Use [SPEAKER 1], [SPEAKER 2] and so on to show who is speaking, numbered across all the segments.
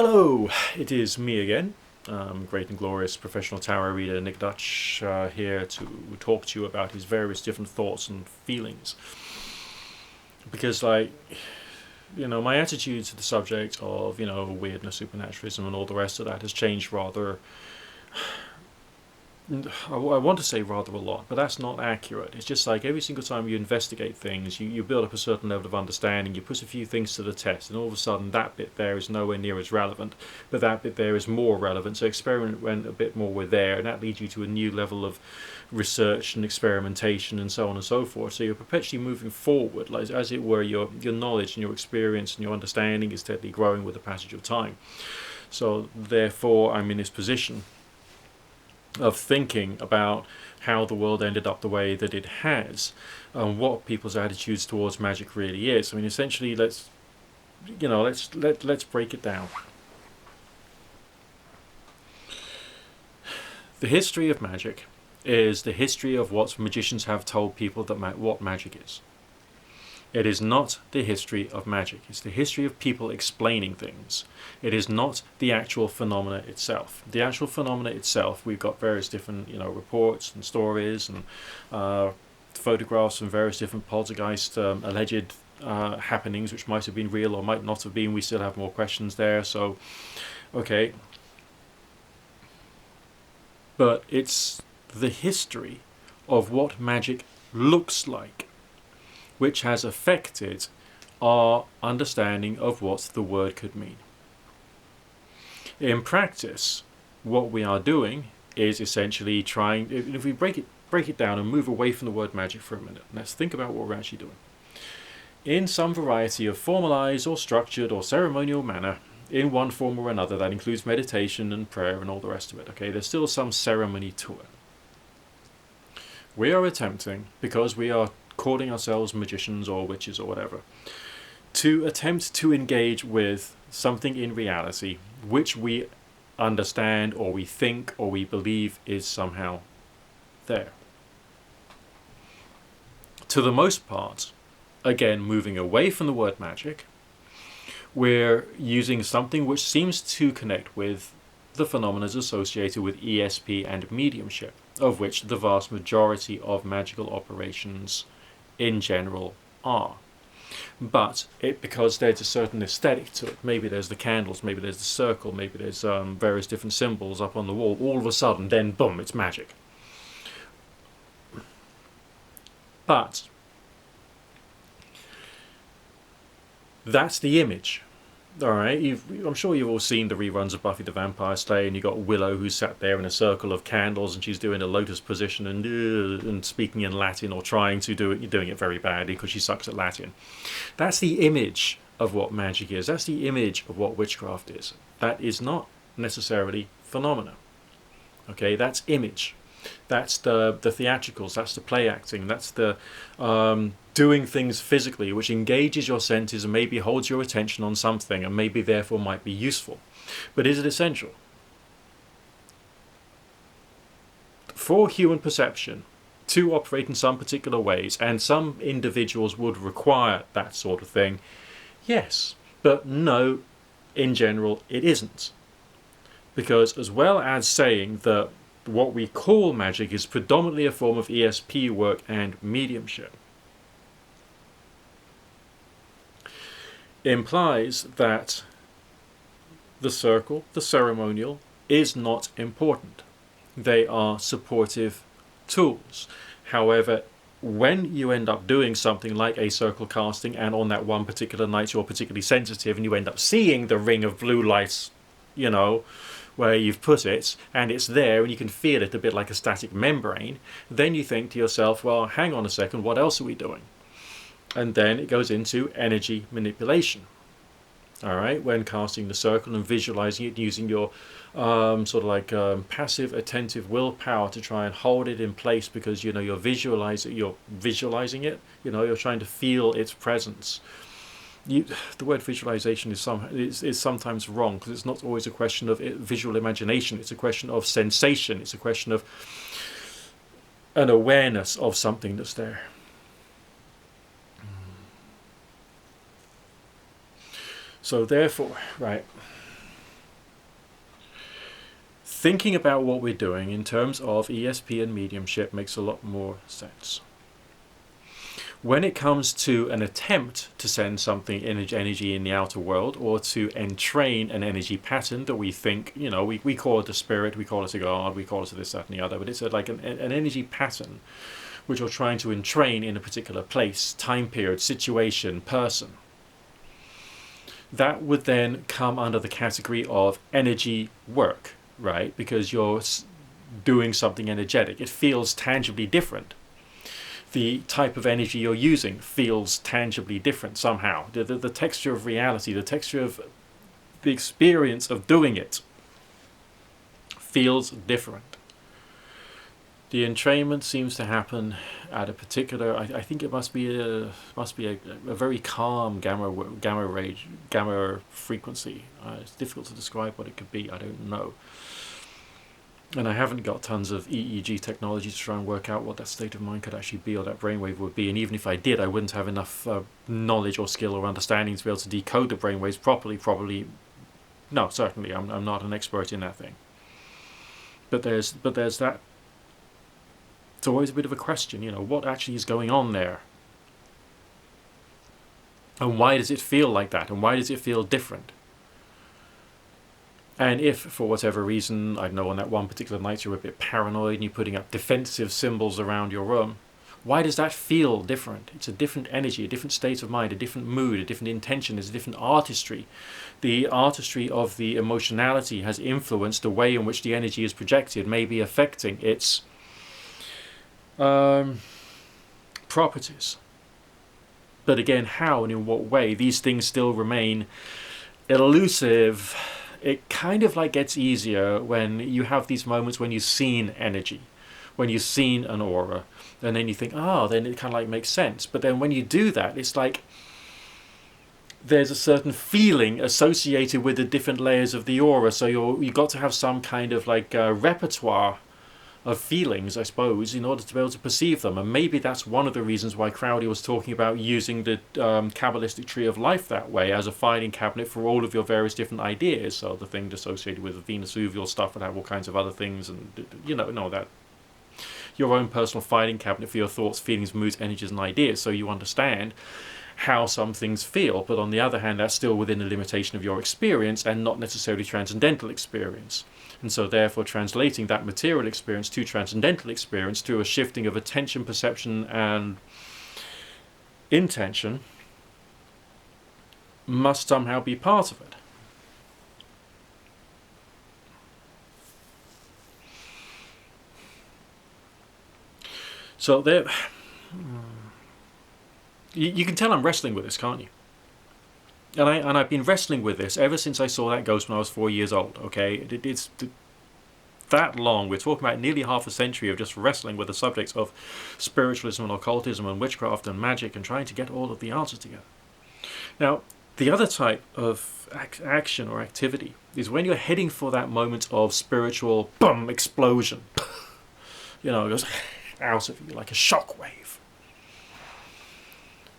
[SPEAKER 1] Hello, it is me again, great and glorious professional tarot reader Nick Dutch, here to talk to you about his various different thoughts and feelings. Because, my attitude to the subject of, weirdness, supernaturalism, and all the rest of that has changed rather. I want to say rather a lot, but that's not accurate. It's just like every single time you investigate things, you build up a certain level of understanding, you put a few things to the test, and all of a sudden that bit there is nowhere near as relevant, but that bit there is more relevant. So experiment went a bit more with there, and that leads you to a new level of research and experimentation and so on and so forth. So you're perpetually moving forward, like as it were, your knowledge and your experience and your understanding is steadily growing with the passage of time. So therefore I'm in this position of thinking about how the world ended up the way that it has, and what people's attitudes towards magic really is. I mean, essentially, let's break it down. The history of magic is the history of what magicians have told people that what magic is. It is not the history of magic. It's the history of people explaining things. It is not the actual phenomena itself. The actual phenomena itself, we've got various different, reports and stories and photographs from various different poltergeist alleged happenings, which might have been real or might not have been. We still have more questions there. So, okay. But it's the history of what magic looks like, which has affected our understanding of what the word could mean. In practice, what we are doing is essentially trying, if we break it down and move away from the word magic for a minute, let's think about what we're actually doing. In some variety of formalized or structured or ceremonial manner, in one form or another, that includes meditation and prayer and all the rest of it, okay, there's still some ceremony to it. We are attempting, because we are calling ourselves magicians or witches or whatever, to attempt to engage with something in reality which we understand or we think or we believe is somehow there. To the most part, again, moving away from the word magic, we're using something which seems to connect with the phenomena associated with ESP and mediumship, of which the vast majority of magical operations in general are. But because there's a certain aesthetic to it, maybe there's the candles, maybe there's the circle, maybe there's various different symbols up on the wall, all of a sudden then boom, it's magic. But that's the image. Alright, I'm sure you've all seen the reruns of Buffy the Vampire Slayer, and you got Willow who's sat there in a circle of candles and she's doing a lotus position and speaking in Latin, or trying to do it. You're doing it very badly because she sucks at Latin. That's the image of what magic is. That's the image of what witchcraft is. That is not necessarily phenomena. Okay, that's image. That's the theatricals, that's the play acting, that's the doing things physically, which engages your senses and maybe holds your attention on something and maybe therefore might be useful. But is it essential? For human perception to operate in some particular ways, and some individuals would require that sort of thing, yes, but no, in general it isn't. Because as well as saying that what we call magic is predominantly a form of ESP work and mediumship, implies that the circle, the ceremonial, is not important. They are supportive tools. However, when you end up doing something like a circle casting, and on that one particular night you're particularly sensitive and you end up seeing the ring of blue lights, where you've put it, and it's there and you can feel it a bit like a static membrane, then you think to yourself, well, hang on a second, what else are we doing? And then it goes into energy manipulation. Alright, when casting the circle and visualizing it using your passive attentive willpower to try and hold it in place, because you're visualizing it, you're trying to feel its presence. The word visualization is sometimes wrong, because it's not always a question of visual imagination. It's a question of sensation. It's a question of an awareness of something that's there. So therefore, right, thinking about what we're doing in terms of ESP and mediumship makes a lot more sense. When it comes to an attempt to send something energy in the outer world, or to entrain an energy pattern that we think, we call it a spirit, we call it a god, we call it this, that, and the other, but it's like an energy pattern which you're trying to entrain in a particular place, time period, situation, person. That would then come under the category of energy work, right? Because you're doing something energetic. It feels tangibly different. The type of energy you're using feels tangibly different somehow. The texture of reality, the texture of the experience of doing it feels different. The entrainment seems to happen at a particular. I think it must be a very calm gamma frequency. It's difficult to describe what it could be. I don't know. And I haven't got tons of EEG technology to try and work out what that state of mind could actually be, or that brainwave would be. And even if I did, I wouldn't have enough knowledge or skill or understanding to be able to decode the brainwaves properly. No, certainly, I'm not an expert in that thing. But there's that. It's always a bit of a question, what actually is going on there? And why does it feel like that? And why does it feel different? And if, for whatever reason, I don't know, on that one particular night you're a bit paranoid and you're putting up defensive symbols around your room, why does that feel different? It's a different energy, a different state of mind, a different mood, a different intention, there's a different artistry. The artistry of the emotionality has influenced the way in which the energy is projected, maybe affecting its properties. But again, how and in what way? These things still remain elusive. It kind of like gets easier when you have these moments when you've seen energy, when you've seen an aura, and then you think, then it kind of like makes sense. But then when you do that, it's like there's a certain feeling associated with the different layers of the aura. So you've got to have some kind of like repertoire of feelings, I suppose, in order to be able to perceive them. And maybe that's one of the reasons why Crowley was talking about using the Kabbalistic tree of life that way, as a filing cabinet for all of your various different ideas. So the thing associated with the Venus Uvial stuff would have all kinds of other things, and that your own personal filing cabinet for your thoughts, feelings, moods, energies, and ideas, so you understand how some things feel. But on the other hand, that's still within the limitation of your experience and not necessarily transcendental experience. And so therefore translating that material experience to transcendental experience through a shifting of attention, perception, and intention must somehow be part of it. So there, you can tell I'm wrestling with this, can't you? And I've been wrestling with this ever since I saw that ghost when I was 4 years old. Okay, it's that long. We're talking about nearly half a century of just wrestling with the subjects of spiritualism and occultism and witchcraft and magic, and trying to get all of the answers together. Now, the other type of action or activity is when you're heading for that moment of spiritual explosion. It goes out of you like a shockwave,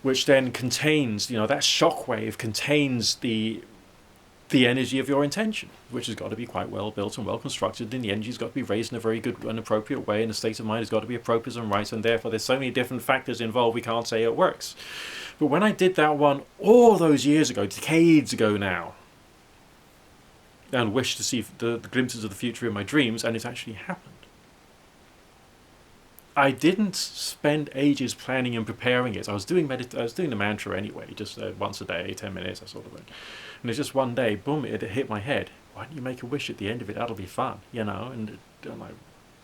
[SPEAKER 1] which then contains, that shockwave contains the energy of your intention, which has got to be quite well built and well constructed, and the energy's got to be raised in a very good and appropriate way, and the state of mind has got to be appropriate and right, and therefore there's so many different factors involved we can't say it works. But when I did that one all those years ago, decades ago now, and wished to see the glimpses of the future in my dreams, and it actually happened, I didn't spend ages planning and preparing it. I was doing the mantra anyway, just once a day, 10 minutes, that sort of thing. And it's just one day, boom, it hit my head. Why don't you make a wish at the end of it? That'll be fun, And I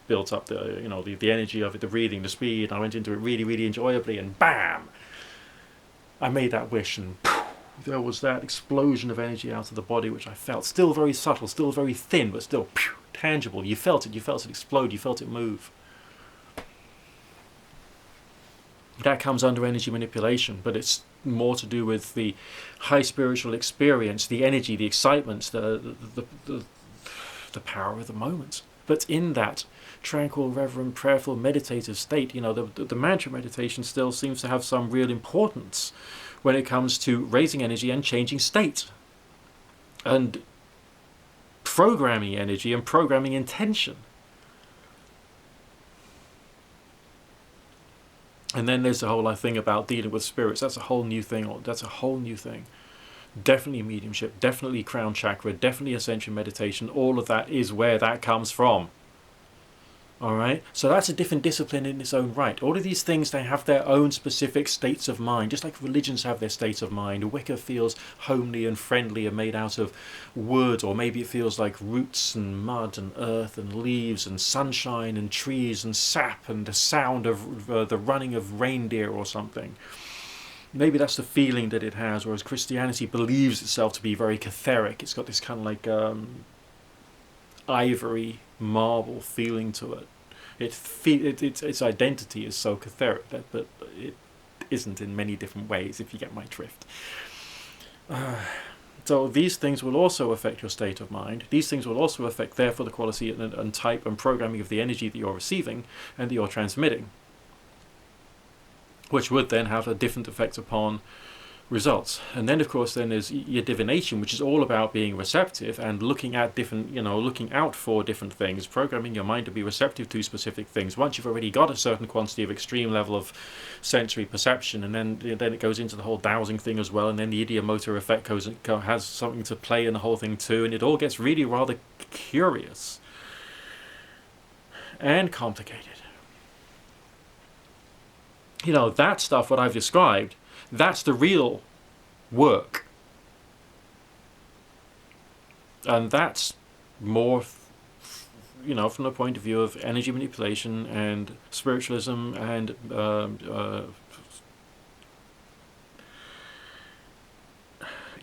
[SPEAKER 1] built up the energy of it, the breathing, the speed. And I went into it really, really enjoyably, and bam! I made that wish, and there was that explosion of energy out of the body, which I felt. Still very subtle, still very thin, but still tangible. You felt it explode, you felt it move. That comes under energy manipulation, but it's more to do with the high spiritual experience, the energy, the excitement, the power of the moment. But in that tranquil, reverent, prayerful, meditative state, the mantra meditation still seems to have some real importance when it comes to raising energy and changing state. And programming energy and programming intention. And then there's the whole thing about dealing with spirits. That's a whole new thing. That's a whole new thing. Definitely mediumship, definitely crown chakra, definitely ascension meditation. All of that is where that comes from. Alright, so that's a different discipline in its own right. All of these things, they have their own specific states of mind, just like religions have their states of mind. Wicca feels homely and friendly and made out of wood, or maybe it feels like roots and mud and earth and leaves and sunshine and trees and sap and the sound of the running of reindeer or something. Maybe that's the feeling that it has, whereas Christianity believes itself to be very catheric. It's got this kind of like ivory marble feeling to it. Its identity is so catheric, but it isn't in many different ways, if you get my drift. So these things will also affect your state of mind. These things will also affect, therefore, the quality and type and programming of the energy that you're receiving and that you're transmitting, which would then have a different effect upon results. And then, of course, then there's your divination, which is all about being receptive and looking at different, looking out for different things, programming your mind to be receptive to specific things. Once you've already got a certain quantity of extreme level of sensory perception, and then it goes into the whole dowsing thing as well, and then the ideomotor effect has something to play in the whole thing too, and it all gets really rather curious and complicated. That stuff, what I've described, that's the real work. And that's more, from the point of view of energy manipulation and spiritualism and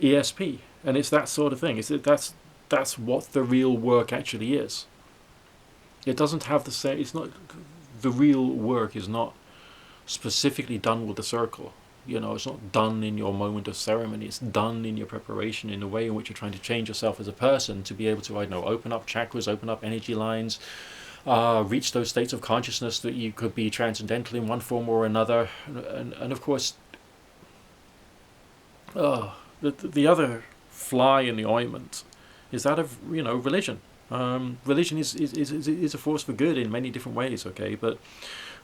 [SPEAKER 1] ESP. And it's that sort of thing. That's what the real work actually is. It doesn't have the same, it's not, the real work is not specifically done with the circle. It's not done in your moment of ceremony. It's done in your preparation, in the way in which you're trying to change yourself as a person to be able to, open up chakras, open up energy lines, reach those states of consciousness that you could be transcendental in one form or another. And of course, the other fly in the ointment is that of, religion. Religion is a force for good in many different ways, okay? But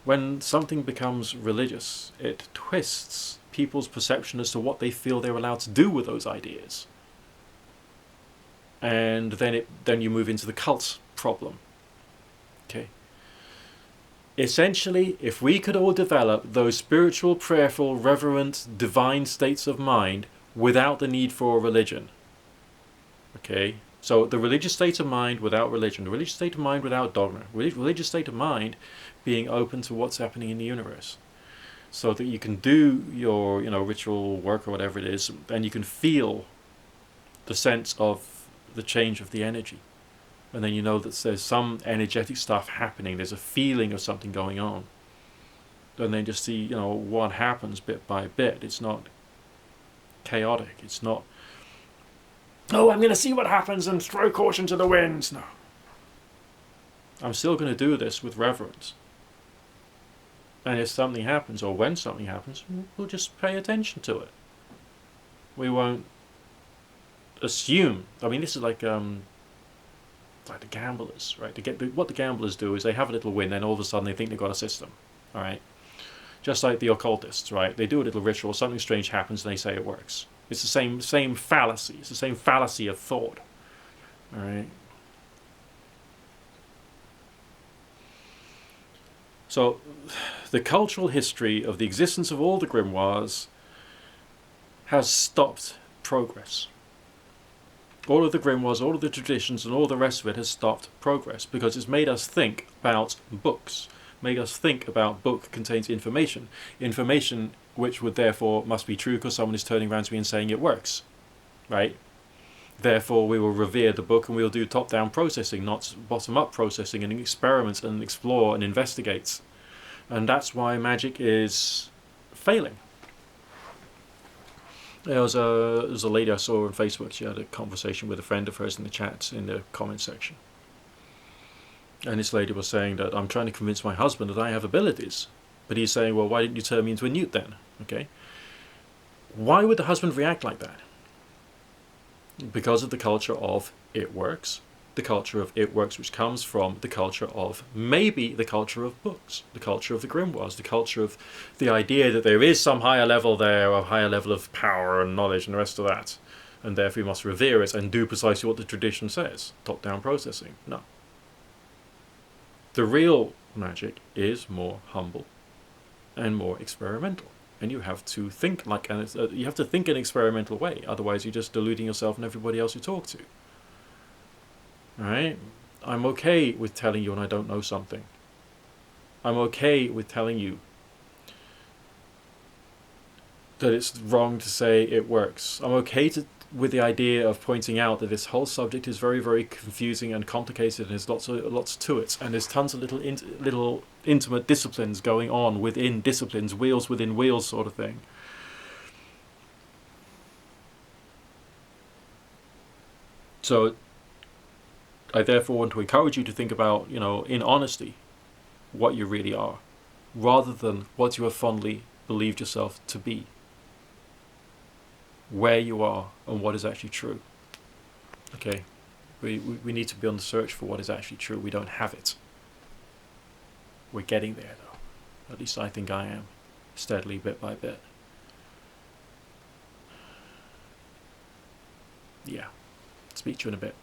[SPEAKER 1] when something becomes religious, it twists people's perception as to what they feel they're allowed to do with those ideas. And then you move into the cult problem. Okay. Essentially, if we could all develop those spiritual, prayerful, reverent, divine states of mind without the need for a religion. Okay. So the religious state of mind without religion, the religious state of mind without dogma, religious state of mind being open to what's happening in the universe, so that you can do your ritual work or whatever it is, and you can feel the sense of the change of the energy, and then that there's some energetic stuff happening, there's a feeling of something going on, and then just see what happens bit by bit. It's not chaotic, it's not, oh, I'm going to see what happens and throw caution to the winds. No. I'm still going to do this with reverence. And if something happens, or when something happens, we'll just pay attention to it. We won't assume. I mean, this is like the gamblers, right? What the gamblers do is they have a little win, then all of a sudden they think they've got a system, all right? Just like the occultists, right? They do a little ritual, something strange happens, and they say it works. It's the same fallacy. It's the same fallacy of thought. All right. So, the cultural history of the existence of all the grimoires has stopped progress. All of the grimoires, all of the traditions, and all the rest of it has stopped progress because it's made us think about books. Made us think about book contains information. Information which would therefore must be true because someone is turning around to me and saying it works, right? Therefore, we will revere the book and we'll do top-down processing, not bottom-up processing, and experiment and explore and investigate. And that's why magic is failing. There was a lady I saw on Facebook. She had a conversation with a friend of hers in the chat, in the comment section. And this lady was saying that I'm trying to convince my husband that I have abilities. But he's saying, well, why didn't you turn me into a newt then? Okay. Why would the husband react like that? Because of the culture of it works, the culture of it works, which comes from the culture of maybe the culture of books, the culture of the grimoires, the culture of the idea that there is some higher level there, a higher level of power and knowledge and the rest of that, and therefore we must revere it and do precisely what the tradition says. Top-down processing. No. The real magic is more humble and more experimental. And you have to think you have to think in an experimental way. Otherwise, you're just deluding yourself and everybody else you talk to. Alright? I'm okay with telling you when I don't know something. I'm okay with telling you that it's wrong to say it works. I'm okay with the idea of pointing out that this whole subject is very, very confusing and complicated, and there's lots to it, and there's tons of little intimate disciplines going on within disciplines, wheels within wheels sort of thing. So I therefore want to encourage you to think about, in honesty, what you really are, rather than what you have fondly believed yourself to be. Where you are and what is actually true. Okay, we need to be on the search for what is actually true. We don't have it. We're getting there though. At least I think I am. Steadily, bit by bit. Yeah. Speak to you in a bit.